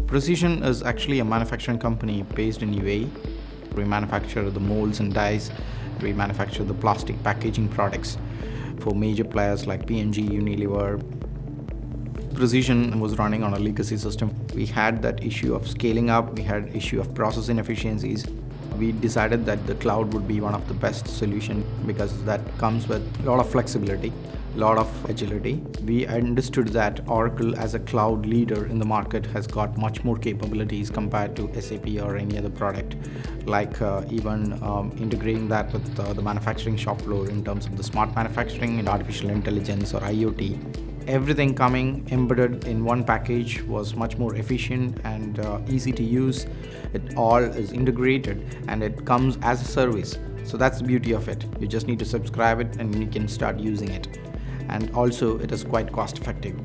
Precision is actually a manufacturing company based in UAE. We manufacture the molds and dies. We manufacture the plastic packaging products for major players like P&G, Unilever. Precision was running on a legacy system. We had that issue of scaling up. We had issue of process inefficiencies. We decided that the cloud would be one of the best solution because that comes with a lot of flexibility, a lot of agility. We understood that Oracle as a cloud leader in the market has got much more capabilities compared to SAP or any other product, like even integrating that with the manufacturing shop floor in terms of the smart manufacturing and artificial intelligence or IoT. Everything coming embedded in one package was much more efficient and easy to use. It all is integrated and it comes as a service. So that's the beauty of it. You just need to subscribe it and you can start using it. And also it is quite cost effective.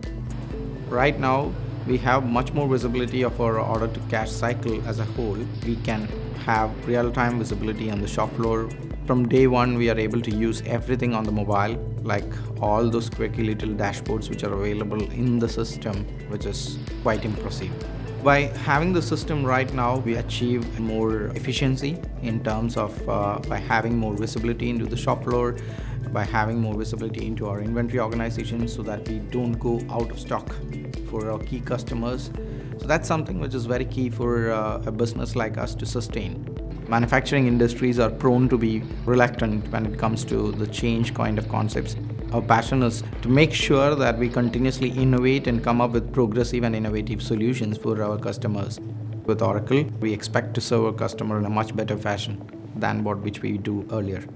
Right now we have much more visibility of our order to cash cycle as a whole. We can have real-time visibility on the shop floor. From day one, we are able to use everything on the mobile, like all those quirky little dashboards which are available in the system, which is quite impressive. By having the system right now, we achieve more efficiency in terms of by having more visibility into the shop floor, by having more visibility into our inventory organization so that we don't go out of stock for our key customers. So that's something which is very key for a business like us to sustain. Manufacturing industries are prone to be reluctant when it comes to the change kind of concepts. Our passion is to make sure that we continuously innovate and come up with progressive and innovative solutions for our customers. With Oracle, we expect to serve our customer in a much better fashion than which we do earlier.